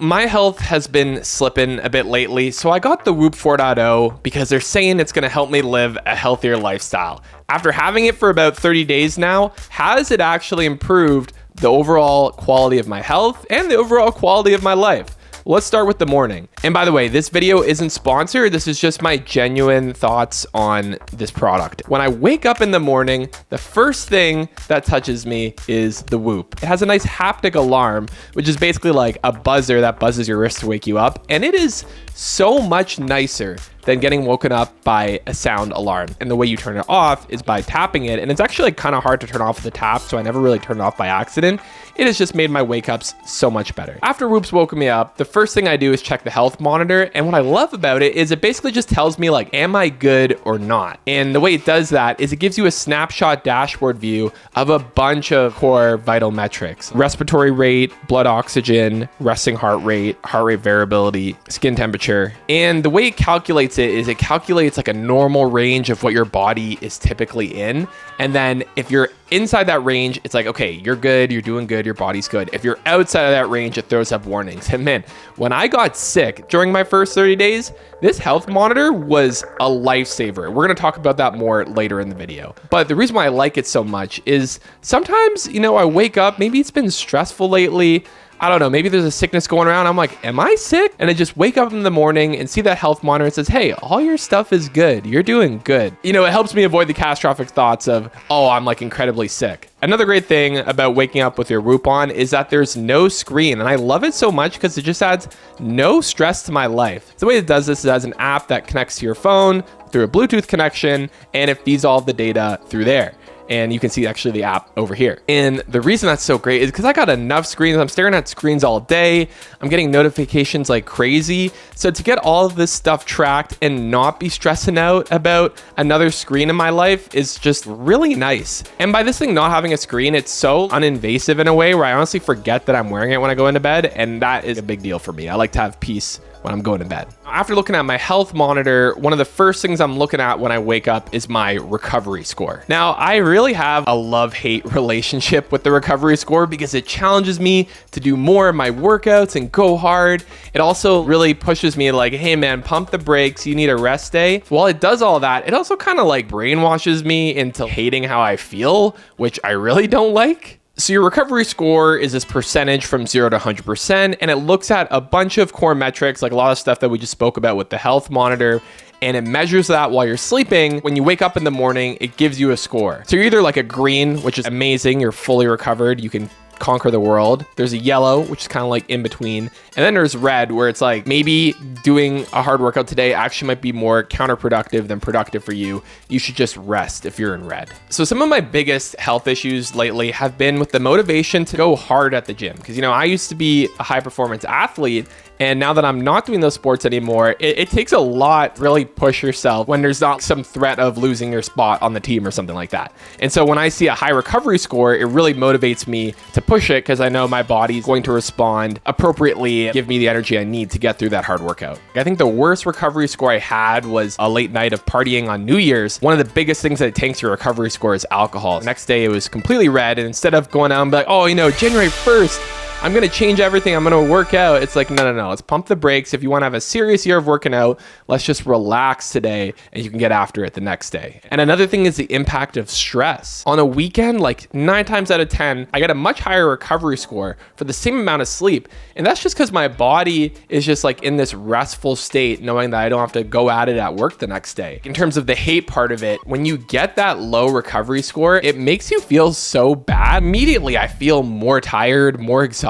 My health has been slipping a bit lately, so I got the Whoop 4.0 because they're saying it's going to help me live a healthier lifestyle. After having it for about 30 days now, has it actually improved the overall quality of my health and the overall quality of my life? Let's start with the morning. And by the way, this video isn't sponsored. This is just my genuine thoughts on this product. When I wake up in the morning, the first thing that touches me is the Whoop. It has a nice haptic alarm, which is basically like a buzzer that buzzes your wrist to wake you up. And it is so much nicer than getting woken up by a sound alarm. And the way you turn it off is by tapping it. And it's actually kind of hard to turn off with the tap, so I never really turned it off by accident. It has just made my wake ups so much better. After Whoop's woken me up, the first thing I do is check the health monitor. And what I love about it is it basically just tells me like, am I good or not? And the way it does that is it gives you a snapshot dashboard view of a bunch of core vital metrics: respiratory rate, blood oxygen, resting heart rate variability, skin temperature. And the way it calculates it is it calculates like a normal range of what your body is typically in. And then if you're inside that range, it's like, okay, you're good, you're doing good, your body's good. If you're outside of that range, it throws up warnings. And man, when I got sick during my first 30 days, this health monitor was a lifesaver. We're gonna talk about that more later in the video. But the reason why I like it so much is sometimes, I wake up, maybe it's been stressful lately. I don't know, maybe there's a sickness going around. I'm like, am I sick? And I just wake up in the morning and see that health monitor and says, hey, all your stuff is good. You're doing good. It helps me avoid the catastrophic thoughts of, oh, I'm like incredibly sick. Another great thing about waking up with your Whoop on is that there's no screen. And I love it so much because it just adds no stress to my life. The way it does this is as an app that connects to your phone through a Bluetooth connection, and it feeds all of the data through there. And you can see actually the app over here. And the reason that's so great is because I got enough screens. I'm staring at screens all day. I'm getting notifications like crazy. So to get all of this stuff tracked and not be stressing out about another screen in my life is just really nice. And by this thing not having a screen, it's so uninvasive in a way where I honestly forget that I'm wearing it when I go into bed. And that is a big deal for me. I like to have peace when I'm going to bed. After looking at my health monitor, one of the first things I'm looking at when I wake up is my recovery score. Now, I really have a love-hate relationship with the recovery score because it challenges me to do more of my workouts and go hard. It also really pushes me like, hey man, pump the brakes, you need a rest day. While it does all that, it also kind of like brainwashes me into hating how I feel, which I really don't like. So your recovery score is this percentage from 0 to 100%, and it looks at a bunch of core metrics, like a lot of stuff that we just spoke about with the health monitor, and it measures that while you're sleeping. When you wake up in the morning, it gives you a score. So you're either like a green, which is amazing, you're fully recovered, you can conquer the world. There's a yellow, which is kind of like in between. And then there's red, where it's like maybe doing a hard workout today actually might be more counterproductive than productive for you. You should just rest if you're in red. So some of my biggest health issues lately have been with the motivation to go hard at the gym. Because, I used to be a high performance athlete. And now that I'm not doing those sports anymore, it takes a lot to really push yourself when there's not some threat of losing your spot on the team or something like that. And so when I see a high recovery score, it really motivates me to push it because I know my body's going to respond appropriately, give me the energy I need to get through that hard workout. I think the worst recovery score I had was a late night of partying on New Year's. One of the biggest things that tanks your recovery score is alcohol. The next day it was completely red, and instead of going out and be like, oh, January 1st, I'm going to change everything, I'm going to work out. It's like, no. Let's pump the brakes. If you want to have a serious year of working out, let's just relax today and you can get after it the next day. And another thing is the impact of stress. On a weekend, like 9 times out of 10, I get a much higher recovery score for the same amount of sleep. And that's just because my body is just like in this restful state, knowing that I don't have to go at it at work the next day. In terms of the hate part of it, when you get that low recovery score, it makes you feel so bad. Immediately, I feel more tired, more exhausted.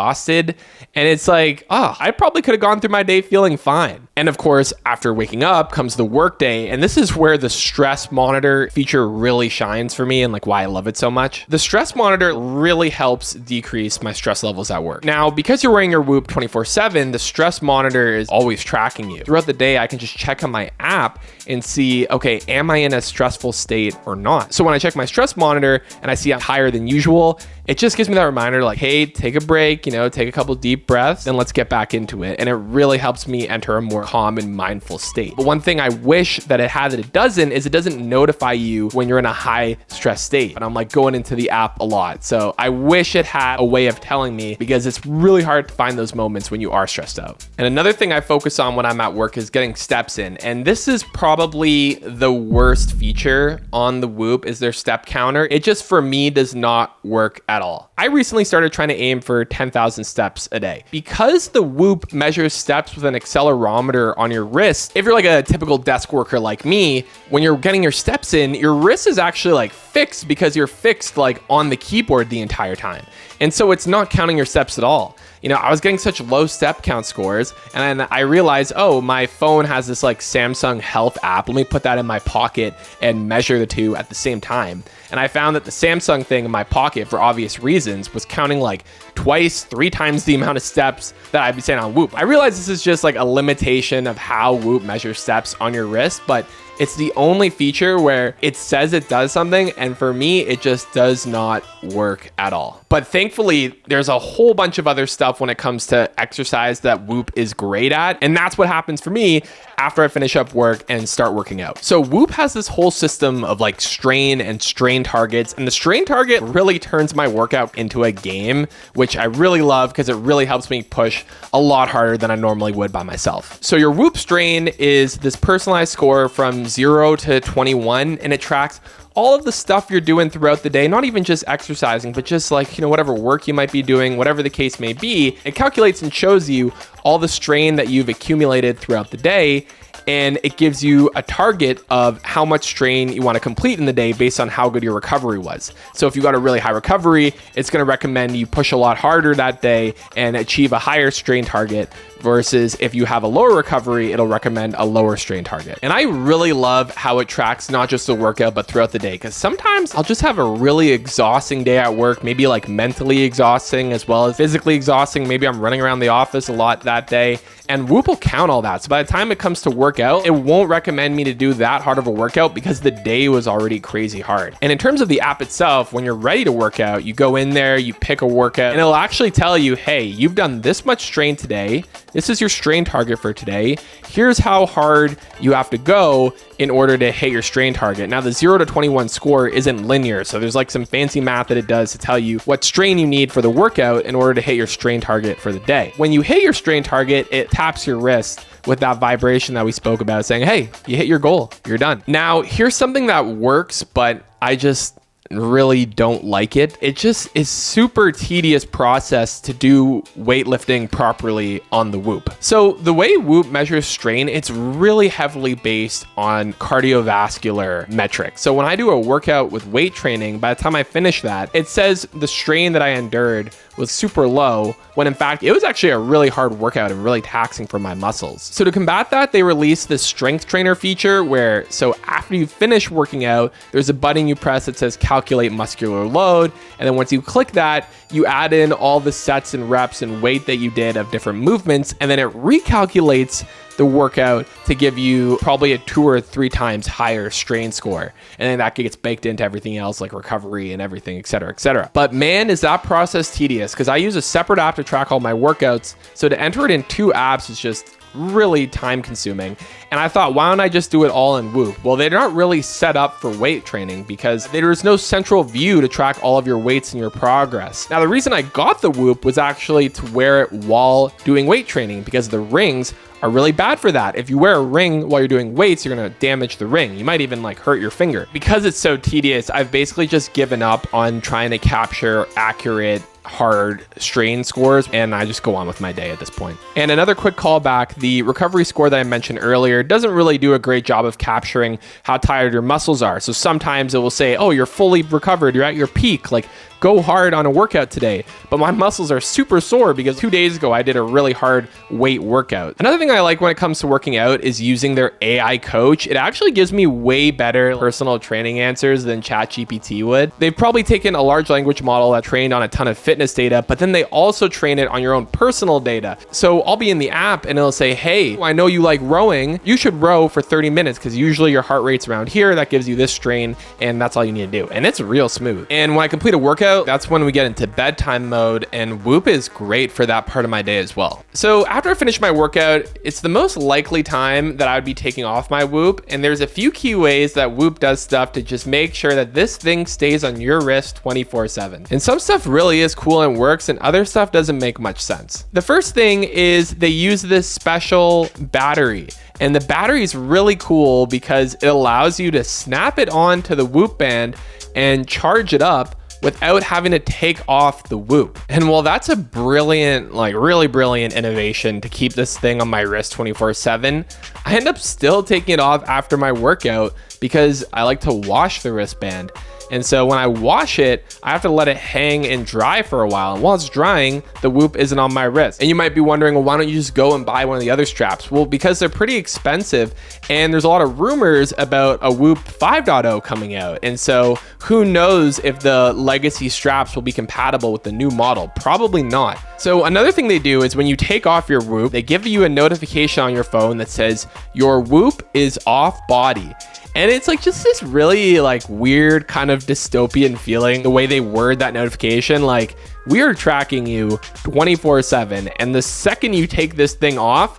And it's like, I probably could have gone through my day feeling fine. And of course, after waking up comes the work day. And this is where the stress monitor feature really shines for me and like why I love it so much. The stress monitor really helps decrease my stress levels at work. Now, because you're wearing your Whoop 24/7, the stress monitor is always tracking you. Throughout the day, I can just check on my app and see, okay, am I in a stressful state or not? So when I check my stress monitor and I see I'm higher than usual, it just gives me that reminder like, hey, take a break, take a couple deep breaths, and let's get back into it. And it really helps me enter a more calm and mindful state. But one thing I wish that it had that it doesn't is it doesn't notify you when you're in a high stress state. And I'm like going into the app a lot. So I wish it had a way of telling me, because it's really hard to find those moments when you are stressed out. And another thing I focus on when I'm at work is getting steps in. And this is probably the worst feature on the Whoop, is their step counter. It just, for me, does not work at all. I recently started trying to aim for 10,000 steps a day. Because the Whoop measures steps with an accelerometer on your wrist, if you're like a typical desk worker like me, when you're getting your steps in, your wrist is actually like fixed because you're fixed like on the keyboard the entire time. And so it's not counting your steps at all. I was getting such low step count scores, and then I realized, oh, my phone has this like Samsung Health app. Let me put that in my pocket and measure the two at the same time. And I found that the Samsung thing in my pocket, for obvious reasons, was counting like twice, 3 times the amount of steps that I'd be saying on Whoop. I realize this is just like a limitation of how Whoop measures steps on your wrist, but it's the only feature where it says it does something, and for me, it just does not work at all. But thankfully, there's a whole bunch of other stuff when it comes to exercise that Whoop is great at, and that's what happens for me after I finish up work and start working out. So Whoop has this whole system of like strain and strain targets, and the strain target really turns my workout into a game, which I really love because it really helps me push a lot harder than I normally would by myself. So your Whoop strain is this personalized score from 0 to 21, and it tracks all of the stuff you're doing throughout the day, not even just exercising, but just like, whatever work you might be doing, whatever the case may be. It calculates and shows you all the strain that you've accumulated throughout the day, and it gives you a target of how much strain you want to complete in the day based on how good your recovery was. So if you got a really high recovery, it's going to recommend you push a lot harder that day and achieve a higher strain target, versus if you have a lower recovery, it'll recommend a lower strain target. And I really love how it tracks not just the workout, but throughout the day, because sometimes I'll just have a really exhausting day at work, maybe like mentally exhausting as well as physically exhausting. Maybe I'm running around the office a lot that day, and Whoop will count all that. So by the time it comes to workout, it won't recommend me to do that hard of a workout because the day was already crazy hard. And in terms of the app itself, when you're ready to work out, you go in there, you pick a workout, and it'll actually tell you, hey, you've done this much strain today. This is your strain target for today. Here's how hard you have to go in order to hit your strain target. Now, the 0 to 21 score isn't linear, so there's like some fancy math that it does to tell you what strain you need for the workout in order to hit your strain target for the day. When you hit your strain target, it taps your wrist with that vibration that we spoke about, saying, hey, you hit your goal, you're done. Now, here's something that works, but I just really don't like it. It just is super tedious process to do weightlifting properly on the Whoop. So the way Whoop measures strain, it's really heavily based on cardiovascular metrics. So when I do a workout with weight training, by the time I finish that, it says the strain that I endured was super low, when in fact it was actually a really hard workout and really taxing for my muscles. So to combat that, they released this strength trainer feature where, so after you finish working out, there's a button you press that says calculate muscular load, and then once you click that, you add in all the sets and reps and weight that you did of different movements, and then it recalculates the workout to give you probably a 2 or 3 times higher strain score. And then that gets baked into everything else like recovery and everything, et cetera, et cetera. But man, is that process tedious, because I use a separate app to track all my workouts. So to enter it in 2 apps is just really time consuming. And I thought, why don't I just do it all in Whoop? Well, they're not really set up for weight training because there is no central view to track all of your weights and your progress. Now, the reason I got the Whoop was actually to wear it while doing weight training, because the rings are really bad for that. If you wear a ring while you're doing weights, you're gonna damage the ring. You might even like hurt your finger. Because it's so tedious, I've basically just given up on trying to capture accurate hard strain scores, and I just go on with my day at this point. And another quick callback, the recovery score that I mentioned earlier doesn't really do a great job of capturing how tired your muscles are. So sometimes it will say, oh, you're fully recovered, you're at your peak, like go hard on a workout today. But my muscles are super sore because 2 days ago I did a really hard weight workout. Another thing I like when it comes to working out is using their AI coach. It actually gives me way better personal training answers than ChatGPT would. They've probably taken a large language model that trained on a ton of fitness fitness data, but then they also train it on your own personal data. So I'll be in the app and it'll say, hey, I know you like rowing. You should row for 30 minutes because usually your heart rate's around here. That gives you this strain, and that's all you need to do. And it's real smooth. And when I complete a workout, that's when we get into bedtime mode, and Whoop is great for that part of my day as well. So after I finish my workout, it's the most likely time that I would be taking off my Whoop, and there's a few key ways that Whoop does stuff to just make sure that this thing stays on your wrist 24/7. And some stuff really is cool and works, and other stuff doesn't make much sense. The first thing is they use this special battery. And the battery is really cool because it allows you to snap it onto the Whoop band and charge it up without having to take off the Whoop. And while that's a brilliant, like really brilliant innovation to keep this thing on my wrist 24/7, I end up still taking it off after my workout because I like to wash the wristband. And so when I wash it, I have to let it hang and dry for a while. And while it's drying, the Whoop isn't on my wrist. And you might be wondering, well, why don't you just go and buy one of the other straps? Well, because they're pretty expensive and there's a lot of rumors about a Whoop 5.0 coming out. And so who knows if the legacy straps will be compatible with the new model? Probably not. So another thing they do is when you take off your Whoop, they give you a notification on your phone that says your Whoop is off body. And it's like just this really like weird kind of dystopian feeling, the way they word that notification, like we are tracking you 24/7. And the second you take this thing off,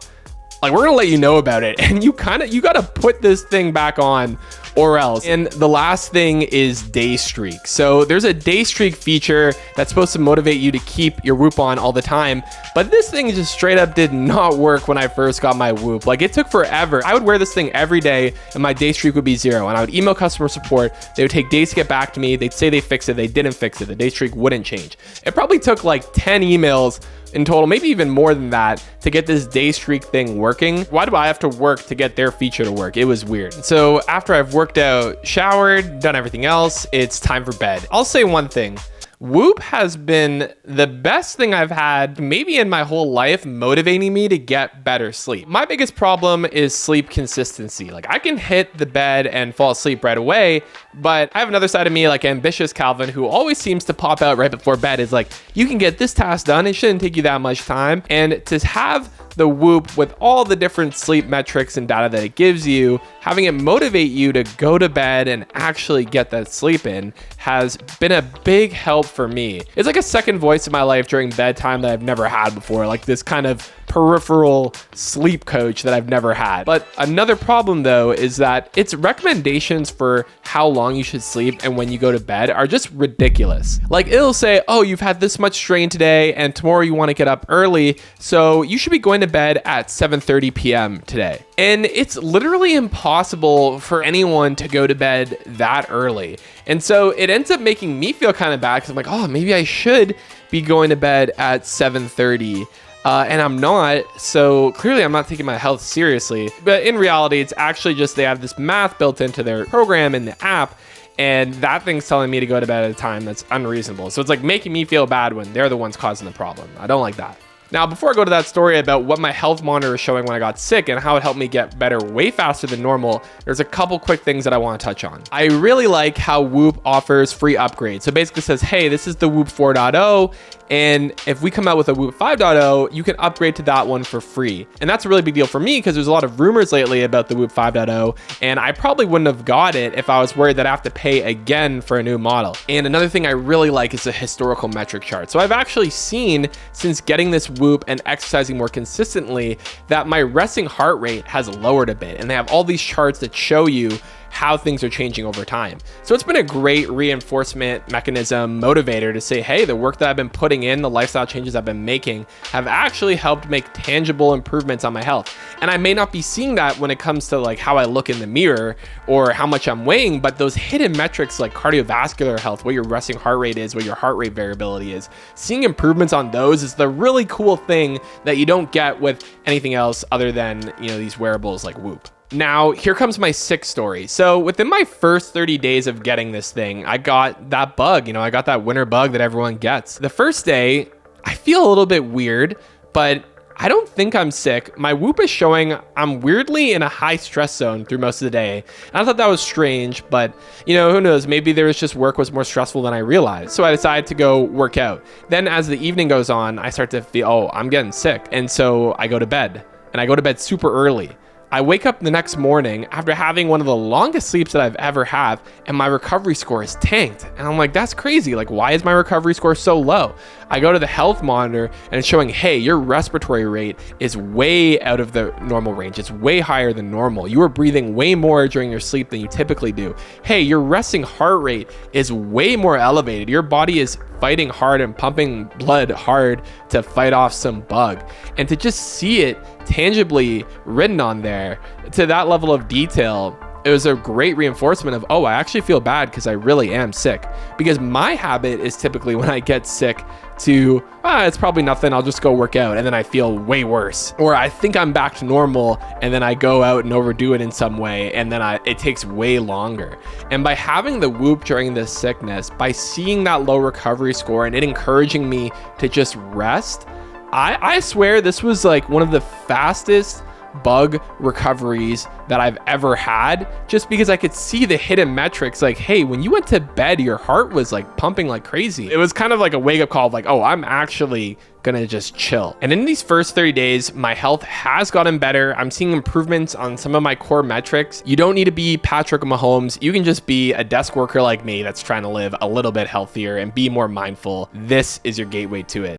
like we're gonna let you know about it. And you gotta put this thing back on or else. And the last thing is day streak. So there's a day streak feature that's supposed to motivate you to keep your Whoop on all the time. But this thing just straight up did not work when I first got my Whoop. Like it took forever. I would wear this thing every day and my day streak would be 0. And I would email customer support. They would take days to get back to me. They'd say they fixed it. They didn't fix it. The day streak wouldn't change. It probably took like 10 emails in total, maybe even more than that, to get this day streak thing working. Why do I have to work to get their feature to work? It was weird. So after I've worked out, showered, done everything else, it's time for bed. I'll say one thing. Whoop has been the best thing I've had maybe in my whole life, motivating me to get better sleep. My biggest problem is sleep consistency. Like I can hit the bed and fall asleep right away, but I have another side of me, like ambitious Calvin, who always seems to pop out right before bed. Is like, you can get this task done. It shouldn't take you that much time. And to have the Whoop with all the different sleep metrics and data that it gives you, having it motivate you to go to bed and actually get that sleep in has been a big help for me. It's like a second voice in my life during bedtime that I've never had before, like this kind of peripheral sleep coach that I've never had. But another problem though is that its recommendations for how long you should sleep and when you go to bed are just ridiculous. Like it'll say, oh, you've had this much strain today and tomorrow you want to get up early, so you should be going to bed at 7:30 p.m. today. And it's literally impossible for anyone to go to bed that early. And so it ends up making me feel kind of bad because I'm like, oh, maybe I should be going to bed at 7:30. And I'm not, so clearly I'm not taking my health seriously. But in reality, it's actually just they have this math built into their program in the app, and that thing's telling me to go to bed at a time that's unreasonable. So it's like making me feel bad when they're the ones causing the problem. I don't like that. Now, before I go to that story about what my health monitor is showing when I got sick and how it helped me get better way faster than normal, there's a couple quick things that I want to touch on. I really like how Whoop offers free upgrades. So basically it says, hey, this is the Whoop 4.0, and if we come out with a Whoop 5.0, you can upgrade to that one for free. And that's a really big deal for me because there's a lot of rumors lately about the Whoop 5.0, and I probably wouldn't have got it if I was worried that I have to pay again for a new model. And another thing I really like is the historical metric chart. So I've actually seen, since getting this Whoop and exercising more consistently, that my resting heart rate has lowered a bit. And they have all these charts that show you how things are changing over time. So it's been a great reinforcement mechanism motivator to say, hey, the work that I've been putting in, the lifestyle changes I've been making have actually helped make tangible improvements on my health. And I may not be seeing that when it comes to like how I look in the mirror or how much I'm weighing, but those hidden metrics like cardiovascular health, what your resting heart rate is, what your heart rate variability is, seeing improvements on those is the really cool thing that you don't get with anything else other than, you know, these wearables like Whoop. Now, here comes my sick story. So within my first 30 days of getting this thing, I got that bug, I got that winter bug that everyone gets. The first day, I feel a little bit weird, but I don't think I'm sick. My Whoop is showing I'm weirdly in a high stress zone through most of the day. And I thought that was strange, but who knows? Maybe there was just work was more stressful than I realized. So I decided to go work out. Then as the evening goes on, I start to feel, oh, I'm getting sick. And so I go to bed, and I go to bed super early. I wake up the next morning after having one of the longest sleeps that I've ever had, and my recovery score is tanked. And I'm like, that's crazy. Like, why is my recovery score so low? I go to the health monitor and it's showing, hey, your respiratory rate is way out of the normal range. It's way higher than normal. You are breathing way more during your sleep than you typically do. Hey, your resting heart rate is way more elevated. Your body is fighting hard and pumping blood hard to fight off some bug. And to just see it tangibly written on there to that level of detail, it was a great reinforcement of, oh, I actually feel bad because I really am sick. Because my habit is typically when I get sick to, it's probably nothing, I'll just go work out, and then I feel way worse. Or I think I'm back to normal, and then I go out and overdo it in some way, and then it takes way longer. And by having the Whoop during this sickness, by seeing that low recovery score and it encouraging me to just rest, I swear this was like one of the fastest bug recoveries that I've ever had, just because I could see the hidden metrics. Like, hey, when you went to bed, your heart was like pumping like crazy. It was kind of like a wake up call of like, oh, I'm actually gonna just chill. And in these first 30 days, my health has gotten better. I'm seeing improvements on some of my core metrics. You don't need to be Patrick Mahomes. You can just be a desk worker like me that's trying to live a little bit healthier and be more mindful. This is your gateway to it.